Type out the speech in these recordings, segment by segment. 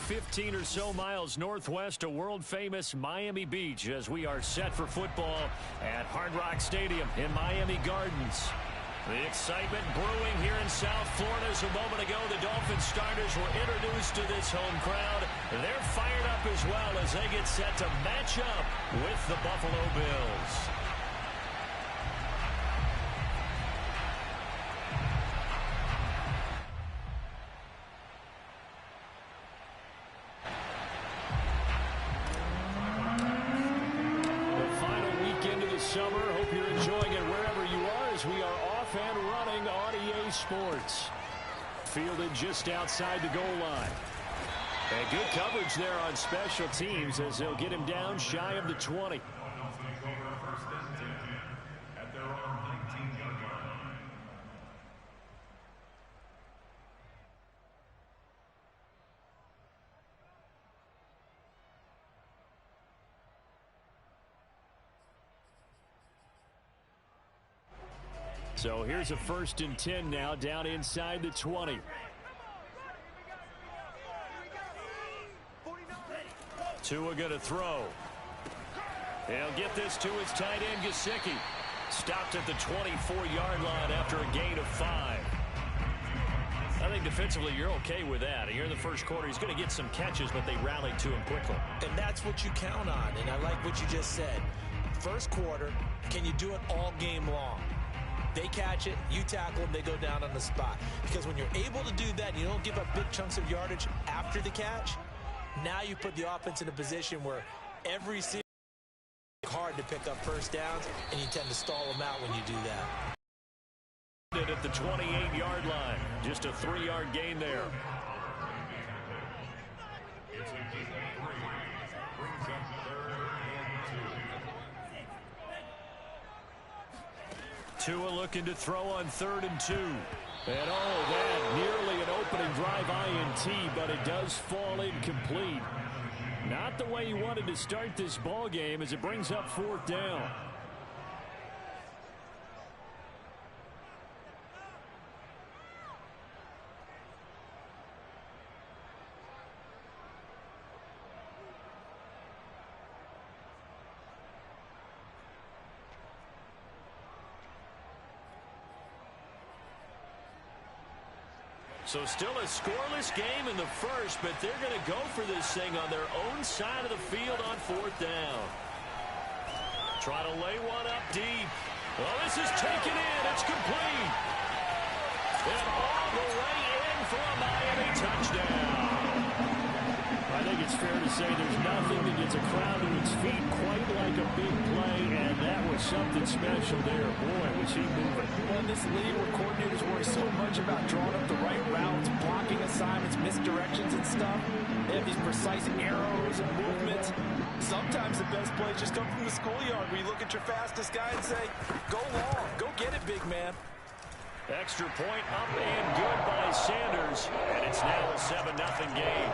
15 or so miles northwest of world-famous Miami Beach as we are set for football at Hard Rock Stadium in Miami Gardens. The excitement brewing here in South Florida as a moment ago the Dolphins starters were introduced to this home crowd. They're fired up as well as they get set to match up with the Buffalo Bills. Summer. Hope you're enjoying it wherever you are as we are off and running on EA Sports. Fielded just outside the goal line. And good coverage there on special teams as they'll get him down shy of the 20. So here's a 1st and 10 now down inside the 20. Tua going to throw. He'll get this to his tight end, Gesicki. Stopped at the 24-yard line after a gain of 5. I think defensively you're okay with that. Here in the first quarter, he's going to get some catches, but they rallied to him quickly. And that's what you count on, and I like what you just said. First quarter, can you do it all game long? They catch it, you tackle them, they go down on the spot. Because when you're able to do that, you don't give up big chunks of yardage after the catch, now you put the offense in a position where every series is hard to pick up first downs, and you tend to stall them out when you do that. At the 28-yard line, just a 3-yard gain there. Tua looking to throw on 3rd and 2. And that nearly an opening drive INT, but it does fall incomplete. Not the way he wanted to start this ball game as it brings up 4th down. So still a scoreless game in the first, but they're going to go for this thing on their own side of the field on 4th down. Try to lay one up deep. Well, this is taken in. It's complete. And all the way in for a Miami touchdown. I think it's fair to say there's nothing that gets a crowd to its feet quite like a big play, and that was something special there. Boy, was he moving. Well, in this league where coordinators worry so much about drawing up the right routes, blocking assignments, misdirections and stuff, they have these precise arrows and movements. Sometimes the best plays just come from the schoolyard where you look at your fastest guy and say, go long, go get it, big man. Extra point up and good by Sanders, and it's now a 7-0 game.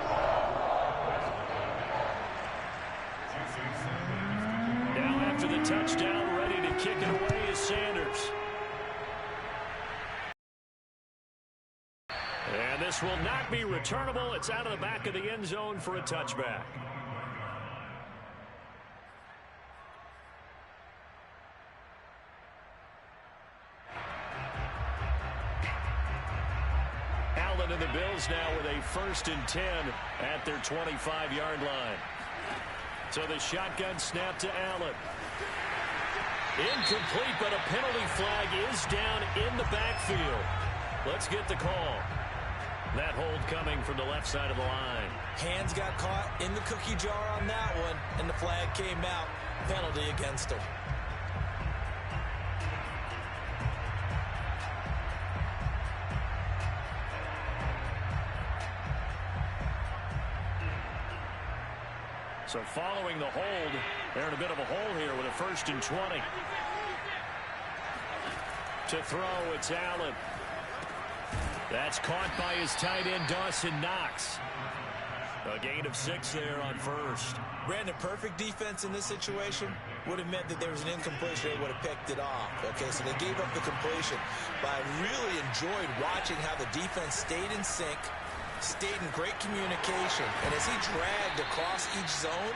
Now after the touchdown, ready to kick it away is Sanders. And this will not be returnable. It's out of the back of the end zone for a touchback. Allen and the Bills now with a 1st and 10 at their 25-yard line. So the shotgun snap to Allen. Incomplete, but a penalty flag is down in the backfield. Let's get the call. That hold coming from the left side of the line. Hands got caught in the cookie jar on that one, and the flag came out. Penalty against him. So following the hold, they're in a bit of a hole here with a 1st and 20. To throw, it's Allen. That's caught by his tight end, Dawson Knox. A gain of 6 there on 1st. Brandon, perfect defense in this situation would have meant that there was an incompletion. They would have picked it off. Okay, so they gave up the completion. But I really enjoyed watching how the defense stayed in sync, Stayed in great communication. And as he dragged across each zone,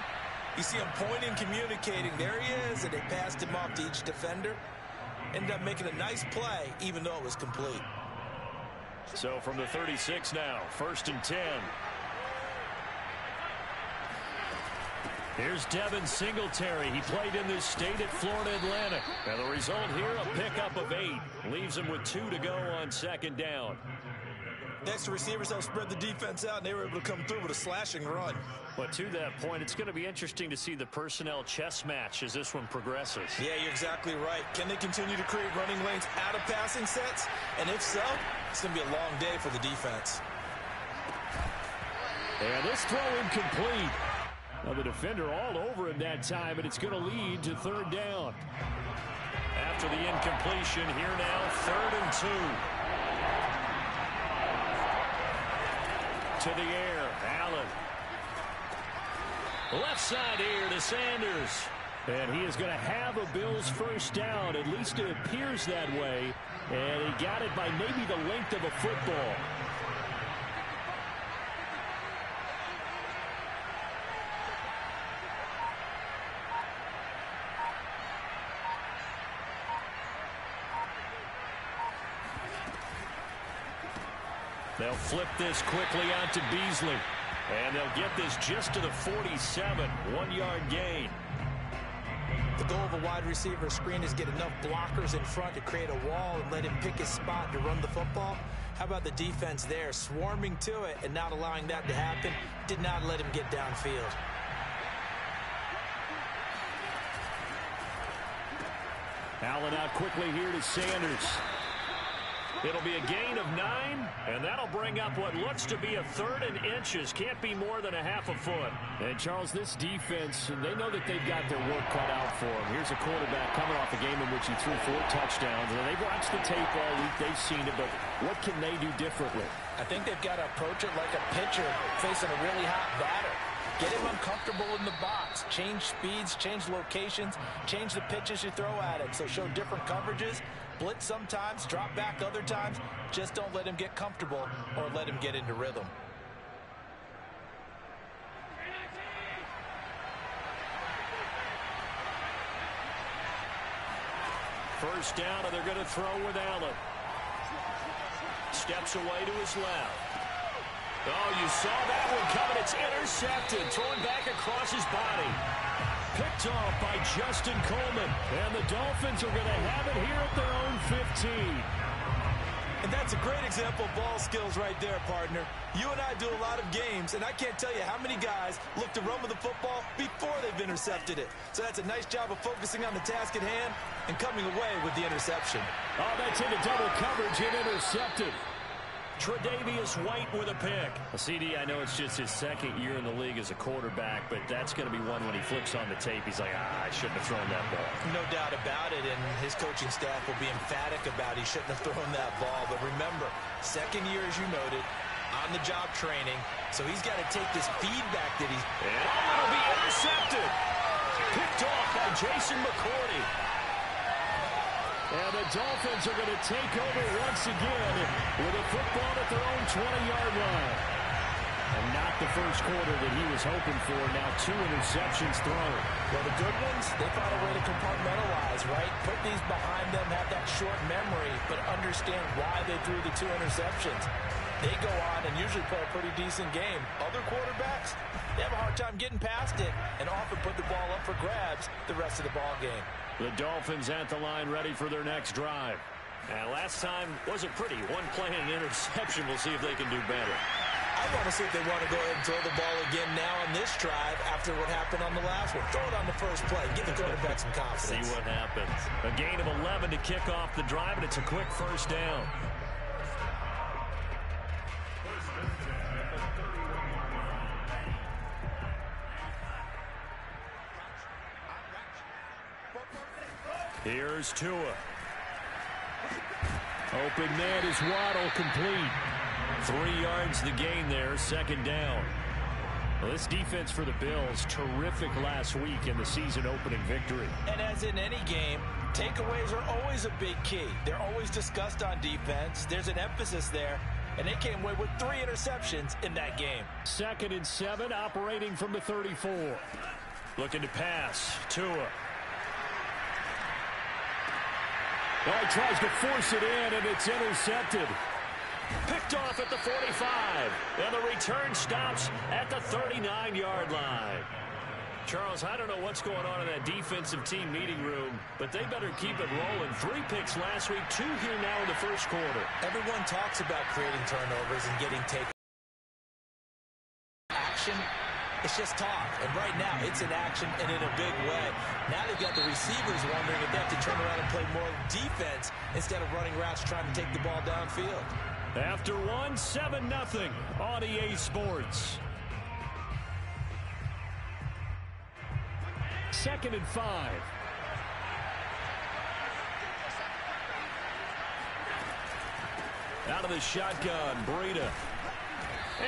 you see him pointing, communicating. There he is, and they passed him off to each defender. Ended up making a nice play, even though it was complete. So from the 36 now, 1st and 10. Here's Devin Singletary. He played in this state at Florida Atlantic. And the result here, a pickup of 8. Leaves him with 2 to go on 2nd down. Next receivers helped spread the defense out, and they were able to come through with a slashing run. But to that point, it's going to be interesting to see the personnel chess match as this one progresses. Yeah, you're exactly right. Can they continue to create running lanes out of passing sets? And if so, it's going to be a long day for the defense. And this throw incomplete. Now the defender all over him that time, and it's going to lead to 3rd down. After the incompletion, here now, 3rd and 2. To the air, Allen. Left side here to Sanders. And he is going to have a Bills 1st down. At least it appears that way. And he got it by maybe the length of a football. They'll flip this quickly out to Beasley. And they'll get this just to the 47. 1-yard gain. The goal of a wide receiver screen is get enough blockers in front to create a wall and let him pick his spot to run the football. How about the defense there, swarming to it and not allowing that to happen? Did not let him get downfield. Allen out quickly here to Sanders. It'll be a gain of 9, and that'll bring up what looks to be a 3rd and inches. Can't be more than a half a foot. And, Charles, this defense, they know that they've got their work cut out for them. Here's a quarterback coming off a game in which he threw 4 touchdowns. And they've watched the tape all week. They've seen it, but what can they do differently? I think they've got to approach it like a pitcher facing a really hot batter. Get him uncomfortable in the box. Change speeds, change locations, change the pitches you throw at him. So show different coverages. Blitz sometimes, drop back other times. Just don't let him get comfortable or let him get into rhythm. First down, and they're going to throw with Allen. Steps away to his left. Oh, you saw that one coming. It's intercepted. Thrown back across his body. Picked off by Justin Coleman. And the Dolphins are going to have it here at their own 15. And that's a great example of ball skills right there, partner. You and I do a lot of games, and I can't tell you how many guys look to run with the football before they've intercepted it. So that's a nice job of focusing on the task at hand and coming away with the interception. Oh, that's into double coverage and intercepted. Tre'Davious White with a pick. CD, I know it's just his 2nd year in the league as a quarterback, but that's going to be one when he flips on the tape. He's like, I shouldn't have thrown that ball. No doubt about it, and his coaching staff will be emphatic about he shouldn't have thrown that ball. But remember, 2nd year, as you noted, on-the-job training, so he's got to take this feedback that he's... And it'll be intercepted. Picked off by Jason McCourty. And the Dolphins are going to take over once again with a football at their own 20-yard line. And not the first quarter that he was hoping for. Now 2 interceptions thrown. Well, the good ones, they found a way to compartmentalize, right? Put these behind them, have that short memory, but understand why they threw the 2 interceptions. They go on and usually play a pretty decent game. Other quarterbacks, they have a hard time getting past it and often put the ball up for grabs the rest of the ball game. The Dolphins at the line ready for their next drive. And last time wasn't pretty. 1 play and an interception. We'll see if they can do better. I want to see if they want to go ahead and throw the ball again now on this drive after what happened on the last one. Throw it on the first play. Give the quarterback some confidence. See what happens. A gain of 11 to kick off the drive, and it's a quick first down. Here's Tua. Open man is Waddle, complete. 3 yards the gain there, 2nd down. Well, this defense for the Bills, terrific last week in the season opening victory. And as in any game, takeaways are always a big key. They're always discussed on defense. There's an emphasis there. and they came away with 3 interceptions in that game. 2nd and 7, operating from the 34. Looking to pass. Tua. Well, he tries to force it in, and it's intercepted. Picked off at the 45, and the return stops at the 39-yard line. Charles, I don't know what's going on in that defensive team meeting room, but they better keep it rolling. 3 picks last week, 2 here now in the first quarter. Everyone talks about creating turnovers and getting taken. Action, it's just talk. And right now, it's in action and in a big way. Now they've got the receivers wondering if they have to turn around and play more defense instead of running routes trying to take the ball downfield. After 1, 7-0 on EA Sports. 2nd and 5. Out of the shotgun, Breida.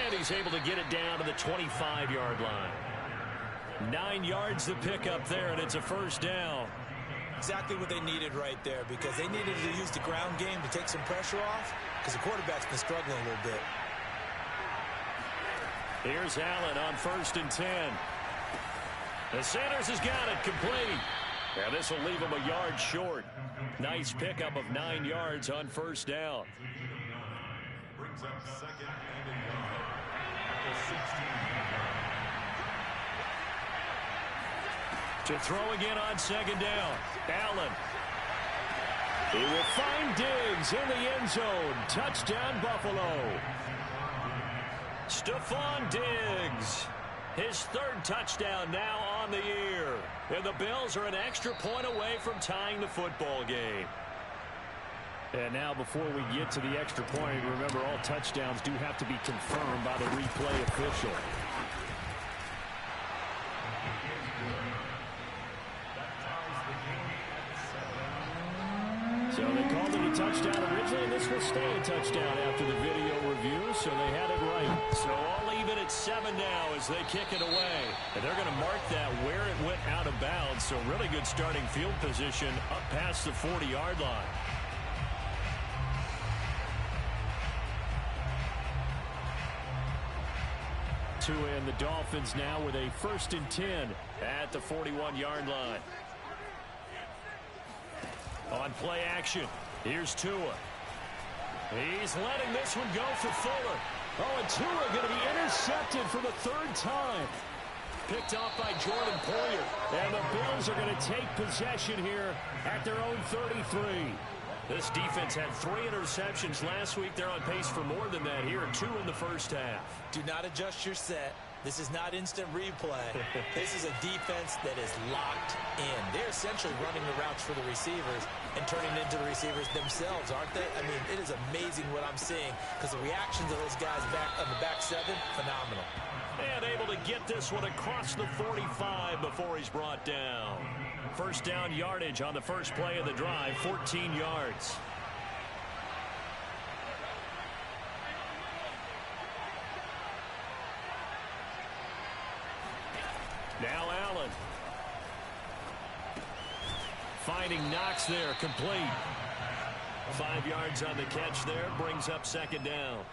And he's able to get it down to the 25-yard line. 9 yards to pick up there, and it's a first down. Exactly what they needed right there, because they needed to use the ground game to take some pressure off, because the quarterback's been struggling a little bit. Here's Allen on 1st and 10. The Sanders has got it complete. And this will leave him a yard short. Nice pickup of 9 yards on first down. Brings up 2nd and a yard at the 16. To throw again on 2nd down. Allen. He will find Diggs in the end zone. Touchdown, Buffalo. Stephon Diggs. His 3rd touchdown now on the year. And the Bills are an extra point away from tying the football game. And now before we get to the extra point, remember all touchdowns do have to be confirmed by the replay official. So they called it a touchdown originally, and this will stay a touchdown after the video review, so they had it right. So all even at 7 now as they kick it away. And they're going to mark that where it went out of bounds, so really good starting field position up past the 40-yard line. Tua and the Dolphins now with a 1st and 10 at the 41-yard line. On play action, here's Tua. He's letting this one go for Fuller. Oh, and Tua going to be intercepted for the 3rd time. Picked off by Jordan Poyer. And the Bills are going to take possession here at their own 33. This defense had 3 interceptions last week. They're on pace for more than that here. 2 in the first half. Do not adjust your set. This is not instant replay. This is a defense that is locked in. They're essentially running the routes for the receivers and turning it into the receivers themselves, aren't they? I mean, it is amazing what I'm seeing because the reactions of those guys back on the back 7, phenomenal. And able to get this one across the 45 before he's brought down. First down yardage on the first play of the drive, 14 yards. Now Allen. Finding Knox there, complete. 5 yards on the catch there, brings up 2nd down.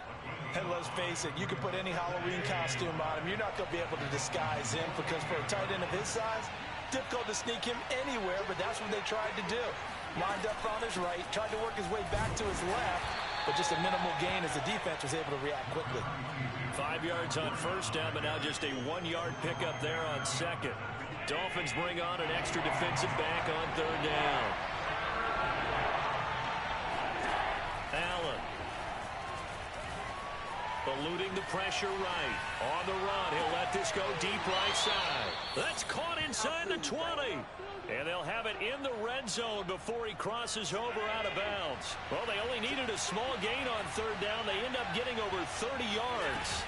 And let's face it, you can put any Halloween costume on him. You're not going to be able to disguise him because for a tight end of his size, difficult to sneak him anywhere, but that's what they tried to do. Lined up on his right, tried to work his way back to his left, but just a minimal gain as the defense was able to react quickly. 5 yards on first down, but now just a 1-yard pickup there on 2nd. Dolphins bring on an extra defensive back on 3rd down. Allen. Eluding the pressure right. On the run, he'll let this go deep right side. That's caught inside the 20. And they'll have it in the red zone before he crosses over out of bounds. Well, they only needed a small gain on 3rd down. They end up getting over 30 yards.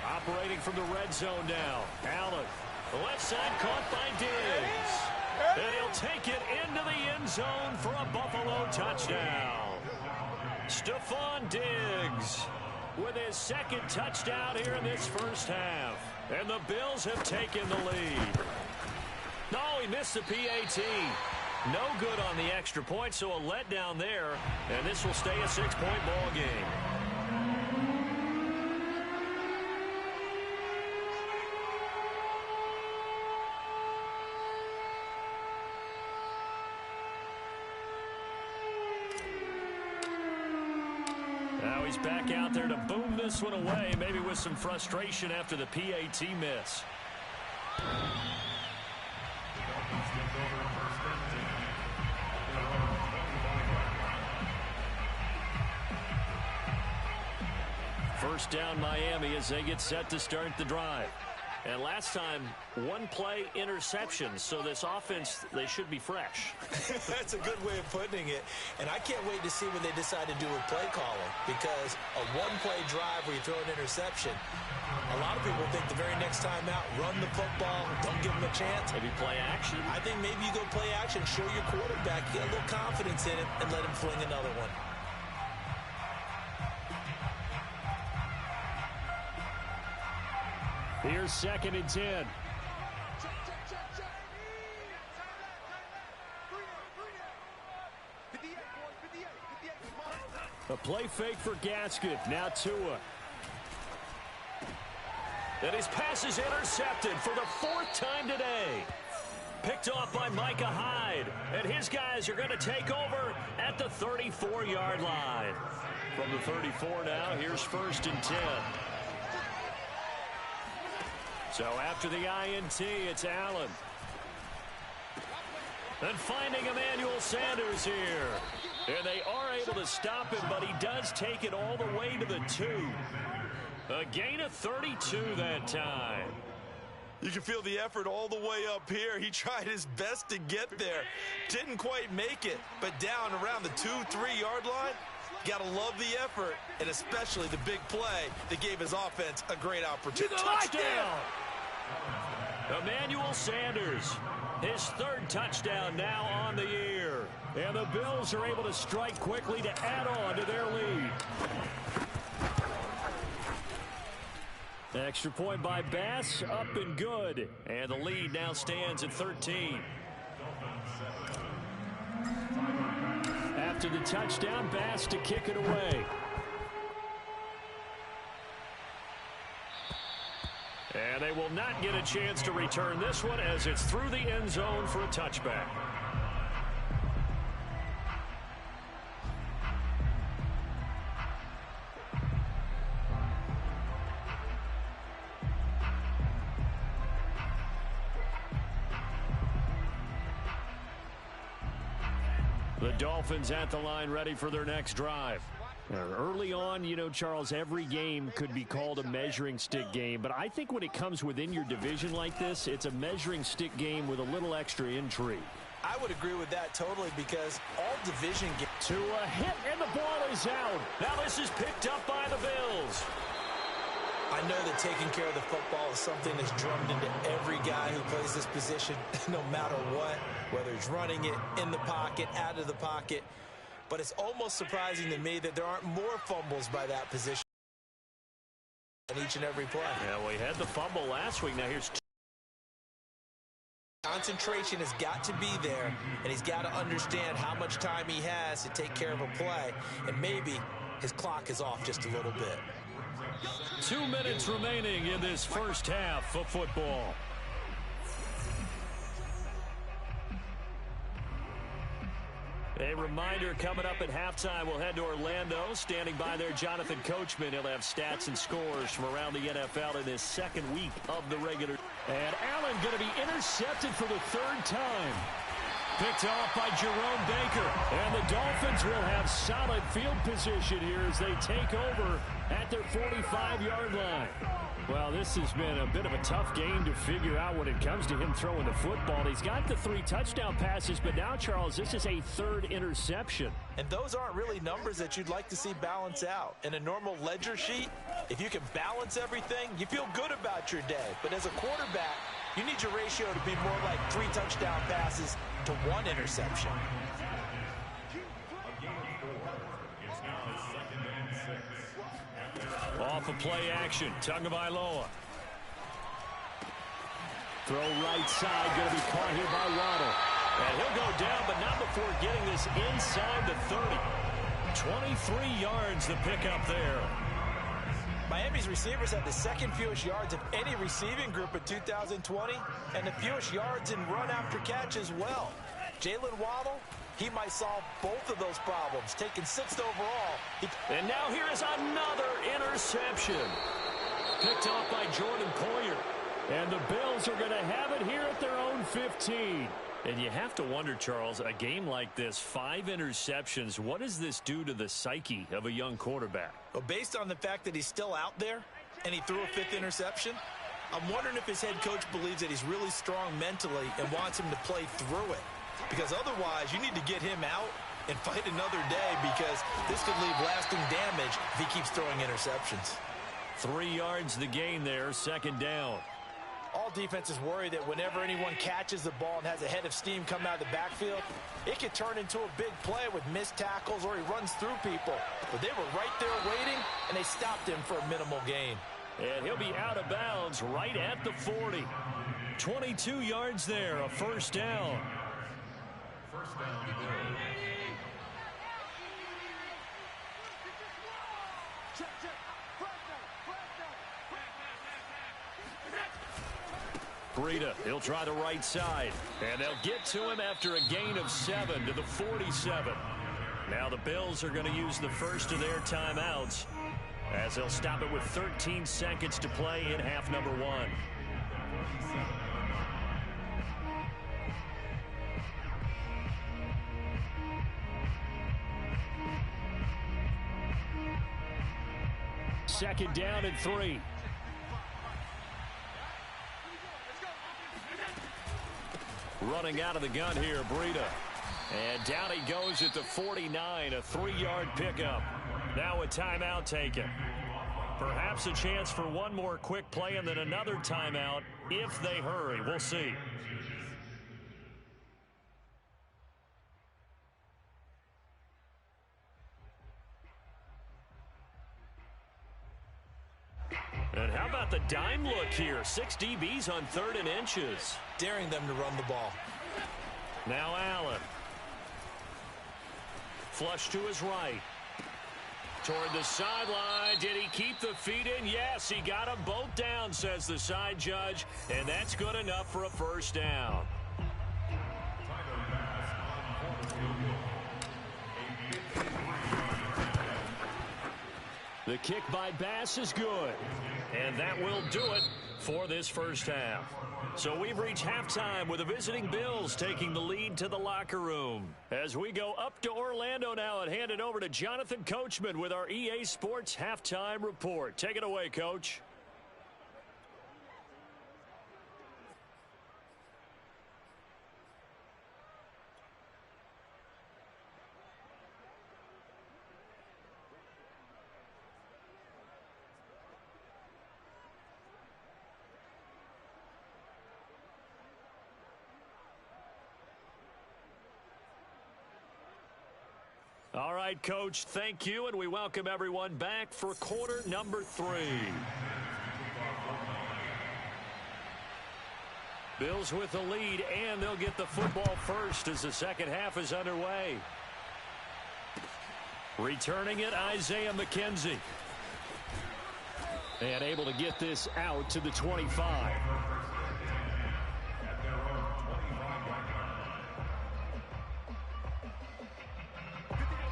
Operating from the red zone now. Allen. The left side caught by Diggs. And he'll take it into the end zone for a Buffalo touchdown. Stephon Diggs with his 2nd touchdown here in this first half. And the Bills have taken the lead. No, he missed the PAT. No good on the extra point, so a letdown there. And this will stay a 6-point ball game. So he's back out there to boom this one away, maybe with some frustration after the PAT miss. First down Miami as they get set to start the drive. And last time, one play interception. So this offense, they should be fresh. That's a good way of putting it. And I can't wait to see what they decide to do with play calling. Because a one-play drive where you throw an interception, a lot of people think the very next time out, run the football, don't give them a chance. Maybe play action. I think maybe you go play action, show your quarterback, get a little confidence in him, and let him fling another one. Here's 2nd and 10. A play fake for Gaskin. Now Tua. And his pass is intercepted for the 4th time today. Picked off by Micah Hyde. And his guys are going to take over at the 34-yard line. From the 34 now, here's 1st and 10. So after the INT, it's Allen. And finding Emmanuel Sanders here. And they are able to stop him, but he does take it all the way to the 2. A gain of 32 that time. You can feel the effort all the way up here. He tried his best to get there. Didn't quite make it, but down around the 2-3-yard line, got to love the effort, and especially the big play that gave his offense a great opportunity. Touchdown! Emmanuel Sanders, his 3rd touchdown now on the year. And the Bills are able to strike quickly to add on to their lead. Extra point by Bass, up and good. And the lead now stands at 13. After the touchdown, Bass to kick it away. And they will not get a chance to return this one as it's through the end zone for a touchback. The Dolphins at the line ready for their next drive. Early on, you know, Charles, every game could be called a measuring stick game. But I think when it comes within your division like this, it's a measuring stick game with a little extra intrigue. I would agree with that totally because all division games. To a hit, and the ball is out. Now this is picked up by the Bills. I know that taking care of the football is something that's drummed into every guy who plays this position, no matter what, whether he's running it in the pocket, out of the pocket. But it's almost surprising to me that there aren't more fumbles by that position in each and every play. Yeah, we had the fumble last week. Now here's concentration has got to be there, and he's got to understand how much time he has to take care of a play, and maybe his clock is off just a little bit. 2 minutes remaining in this first half of football. A reminder, coming up at halftime, we'll head to Orlando. Standing by there, Jonathan Coachman. He'll have stats and scores from around the NFL in his 2nd week of the regular. And Allen going to be intercepted for the 3rd time. Picked off by Jerome Baker. And the Dolphins will have solid field position here as they take over at their 45-yard line. Well, this has been a bit of a tough game to figure out when it comes to him throwing the football. He's got the 3 touchdown passes, but now, Charles, this is a 3rd interception. And those aren't really numbers that you'd like to see balance out. In a normal ledger sheet, if you can balance everything, you feel good about your day. But as a quarterback, you need your ratio to be more like 3 touchdown passes to 1 interception. Off of play action, Tagovailoa. Throw right side, going to be caught here by Waddle. And he'll go down, but not before getting this inside the 30. 23 yards the pickup there. Miami's receivers had the 2nd fewest yards of any receiving group in 2020, and the fewest yards in run after catch as well. Jalen Waddle, he might solve both of those problems. Taking 6th overall. And now here is another interception. Picked off by Jordan Poyer. And the Bills are going to have it here at their own 15. And you have to wonder, Charles, a game like this, 5 interceptions, what does this do to the psyche of a young quarterback? Well, based on the fact that he's still out there and he threw a 5th interception, I'm wondering if his head coach believes that he's really strong mentally and wants him to play through it. Because otherwise, you need to get him out and fight another day, because this could leave lasting damage if he keeps throwing interceptions. 3 yards the gain there, 2nd down. All defenses worry that whenever anyone catches the ball and has a head of steam come out of the backfield, it could turn into a big play with missed tackles or he runs through people. But they were right there waiting, and they stopped him for a minimal gain. And he'll be out of bounds right at the 40. 22 yards there, a 1st down. First down, Bills. Breida, he'll try the right side. And they'll get to him after a gain of 7 to the 47. Now the Bills are going to use the first of their timeouts, as they'll stop it with 13 seconds to play in half number 1. Second down and 3. Running out of the gun here, Breida. And down he goes at the 49, a 3-yard pickup. Now a timeout taken. Perhaps a chance for one more quick play and then another timeout if they hurry. We'll see. And how about the dime look here? 6 DBs on 3rd and inches. Daring them to run the ball. Now Allen. Flush to his right. Toward the sideline. Did he keep the feet in? Yes, he got them both down, says the side judge. And that's good enough for a 1st down. The kick by Bass is good. And that will do it for this 1st half. So we've reached halftime with the visiting Bills taking the lead to the locker room. As we go up to Orlando now and hand it over to Jonathan Coachman with our EA Sports Halftime Report. Take it away, Coach. All right, Coach, thank you, and we welcome everyone back for quarter number 3. Bills with the lead, and they'll get the football first as the second half is underway. Returning it, Isaiah McKenzie. And able to get this out to the 25.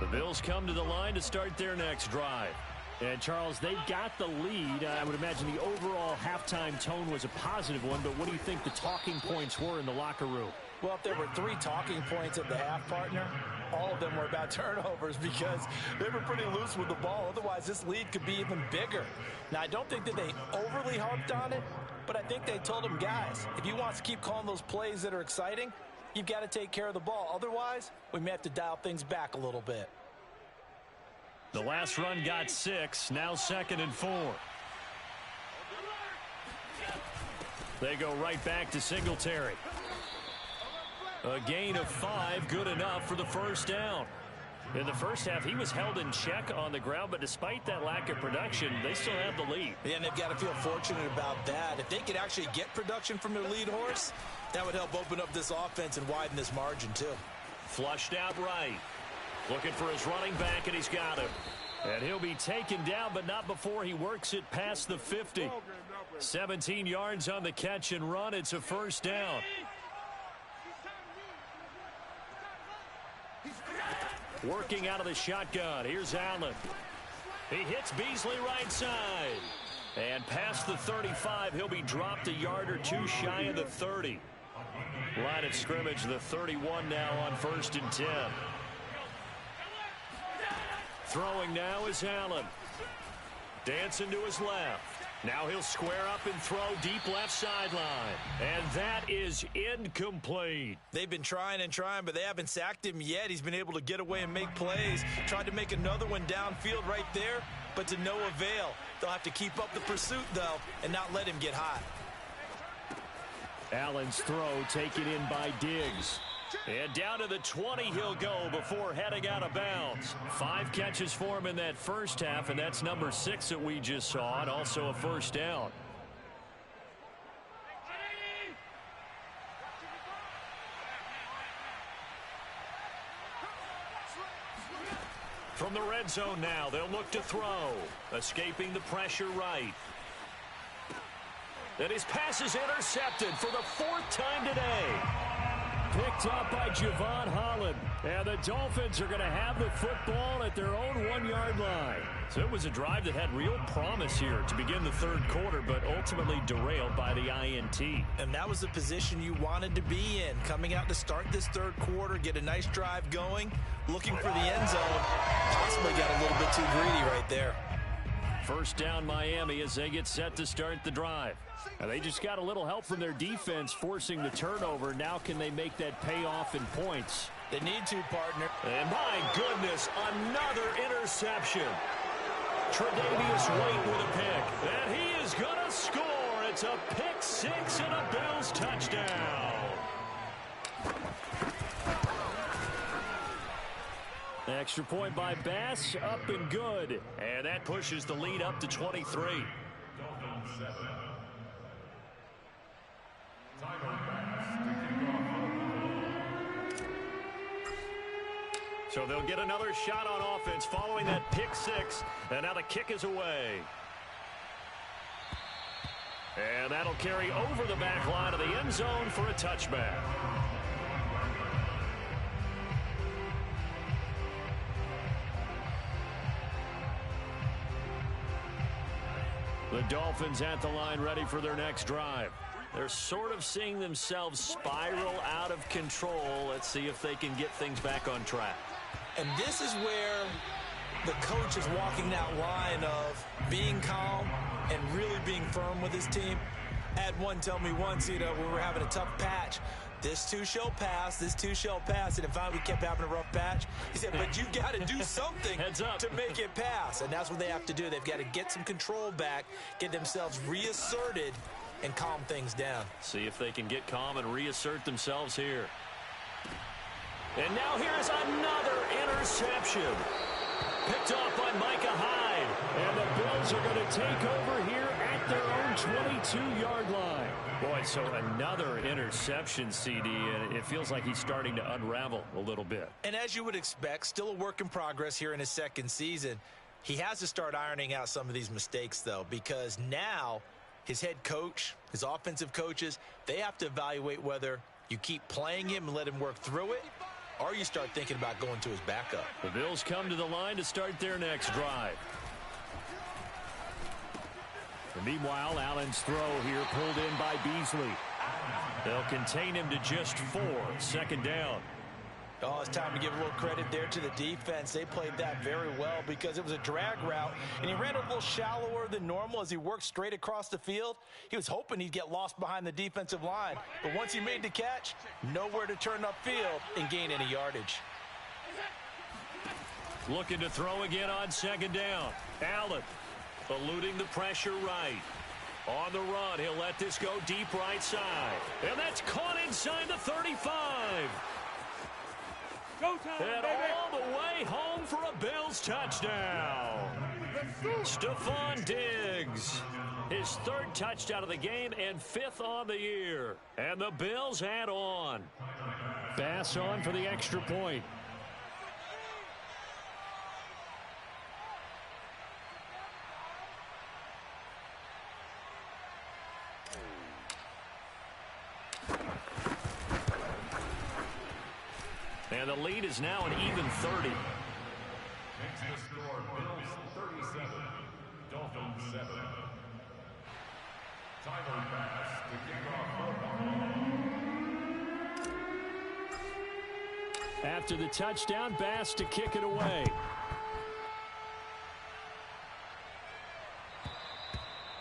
The Bills come to the line to start their next drive. And, Charles, they've got the lead. I would imagine the overall halftime tone was a positive one, but what do you think the talking points were in the locker room? Well, if there were 3 talking points at the half, partner, all of them were about turnovers because they were pretty loose with the ball. Otherwise, this lead could be even bigger. Now, I don't think that they overly harped on it, but I think they told them, guys, if you want to keep calling those plays that are exciting, you've got to take care of the ball. Otherwise, we may have to dial things back a little bit. The last run got 6, now 2nd and 4. They go right back to Singletary. A gain of 5, good enough for the 1st down. In the first half, he was held in check on the ground, but despite that lack of production, they still have the lead. Yeah, and they've got to feel fortunate about that. If they could actually get production from their lead horse, that would help open up this offense and widen this margin, too. Flushed out right. Looking for his running back, and he's got him. And he'll be taken down, but not before he works it past the 50. 17 yards on the catch and run. It's a 1st down. Working out of the shotgun. Here's Allen. He hits Beasley right side. And past the 35, he'll be dropped a yard or two shy of the 30. Line of scrimmage, the 31 now on 1st and 10. Throwing now is Allen. Dancing to his left. Now he'll square up and throw deep left sideline. And that is incomplete. They've been trying and trying, but they haven't sacked him yet. He's been able to get away and make plays. Tried to make another one downfield right there, but to no avail. They'll have to keep up the pursuit, though, and not let him get hot. Allen's throw taken in by Diggs. And down to the 20 he'll go before heading out of bounds. 5 catches for him in that first half, and that's number 6 that we just saw, and also a first down. From the red zone now, they'll look to throw. Escaping the pressure right. And his pass is intercepted for the 4th time today. Picked up by Javon Holland. And the Dolphins are going to have the football at their own 1-yard line. So it was a drive that had real promise here to begin the 3rd quarter, but ultimately derailed by the INT. And that was the position you wanted to be in. Coming out to start this 3rd quarter, get a nice drive going, looking for the end zone. Possibly got a little bit too greedy right there. First down Miami as they get set to start the drive. And they just got a little help from their defense forcing the turnover. Now can they make that pay off in points? They need to, partner. And my goodness, another interception. Tre'Davious White with a pick. And he is going to score. It's a pick 6 and a Bills touchdown. Extra point by Bass, up and good. And that pushes the lead up to 23. So they'll get another shot on offense following that pick 6. And now the kick is away. And that'll carry over the back line of the end zone for a touchback. The Dolphins at the line ready for their next drive. They're sort of seeing themselves spiral out of control. Let's see if they can get things back on track. And this is where the coach is walking that line of being calm and really being firm with his team. I had one tell me once, when we were having a tough patch, this too shall pass, this too shall pass. And finally we kept having a rough patch. He said, but you got to do something to make it pass. And that's what they have to do. They've got to get some control back, get themselves reasserted, and calm things down. See if they can get calm and reassert themselves here. And now here's another interception. Picked off by Micah Hyde. And the Bills are going to take over here at their own 22-yard line. Boy, so another interception, CD, and it feels like he's starting to unravel a little bit. And as you would expect, still a work in progress here in his 2nd season. He has to start ironing out some of these mistakes, though, because now his head coach, his offensive coaches, they have to evaluate whether you keep playing him and let him work through it, or you start thinking about going to his backup. The Bills come to the line to start their next drive. And meanwhile, Allen's throw here pulled in by Beasley. They'll contain him to just 4. 2nd down. Oh, it's time to give a little credit there to the defense. They played that very well because it was a drag route, and he ran a little shallower than normal as he worked straight across the field. He was hoping he'd get lost behind the defensive line, but once he made the catch, nowhere to turn upfield and gain any yardage. Looking to throw again on 2nd down. Allen eluding the pressure right. On the run, he'll let this go deep right side. And that's caught inside the 35. And all the way home for a Bills touchdown. Stephon Diggs. His 3rd touchdown of the game and 5th on the year. And the Bills add on. Bass on for the extra point. And the lead is now an even 30. Makes the score Bills 37, Dolphins 7. Tyler Bass to kick off. After the touchdown, Bass to kick it away.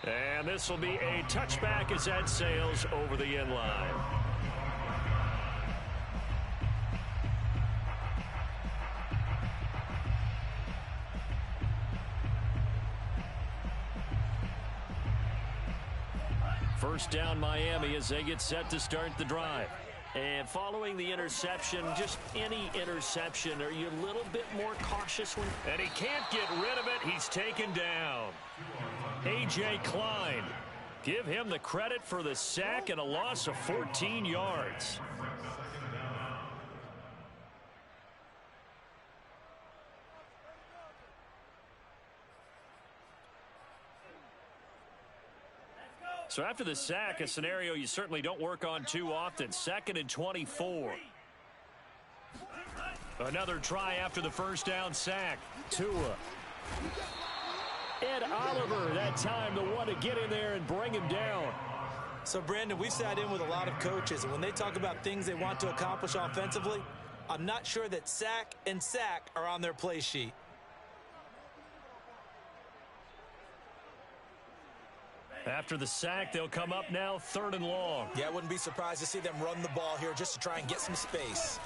And this will be a touchback as that sails over the end line. First down Miami as they get set to start the drive. And following the interception, just any interception, are you a little bit more cautious when... And he can't get rid of it. He's taken down. A.J. Klein. Give him the credit for the sack and a loss of 14 yards. So after the sack, a scenario you certainly don't work on too often. 2nd and 24. Another try after the first down sack. Tua. Ed Oliver, that time the one to get in there and bring him down. So, Brandon, we sat in with a lot of coaches, and when they talk about things they want to accomplish offensively, I'm not sure that sack and sack are on their play sheet. After the sack, they'll come up now 3rd and long. Yeah, I wouldn't be surprised to see them run the ball here just to try and get some space.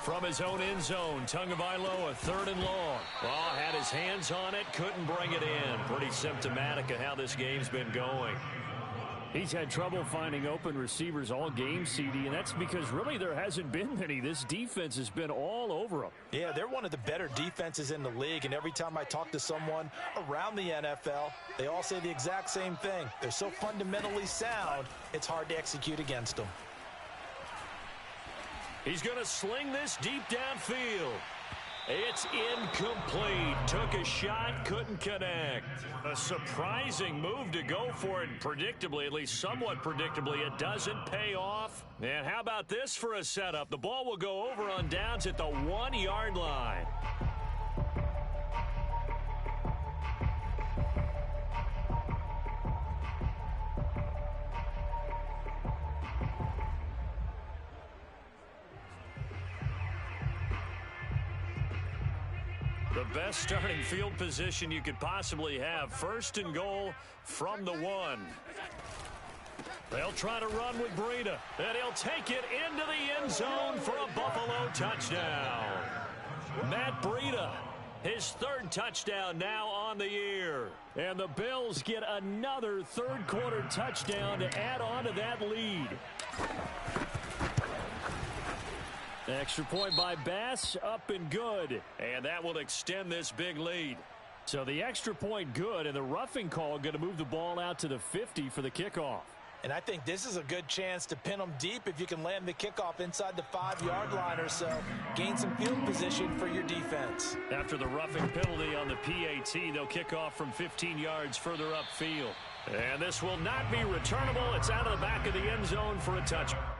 From his own end zone, Tagovailoa, 3rd and long. Well, had his hands on it, couldn't bring it in. Pretty symptomatic of how this game's been going. He's had trouble finding open receivers all game, CD, and that's because really there hasn't been many. This defense has been all over him. Yeah, they're one of the better defenses in the league, and every time I talk to someone around the NFL, they all say the exact same thing. They're so fundamentally sound, it's hard to execute against them. He's going to sling this deep downfield. It's incomplete. Took a shot, couldn't connect. A surprising move to go for it. Predictably, at least somewhat predictably, it doesn't pay off. And how about this for a setup? The ball will go over on downs at the 1-yard line. The best starting field position you could possibly have. 1st and goal from the 1. They'll try to run with Breida, and he'll take it into the end zone for a Buffalo touchdown. Matt Breida, his 3rd touchdown now on the year. And the Bills get another 3rd quarter touchdown to add on to that lead. Extra point by Bass, up and good. And that will extend this big lead. So the extra point good, and the roughing call going to move the ball out to the 50 for the kickoff. And I think this is a good chance to pin them deep if you can land the kickoff inside the 5-yard line or so. Gain some field position for your defense. After the roughing penalty on the PAT, they'll kick off from 15 yards further upfield. And this will not be returnable. It's out of the back of the end zone for a touchback.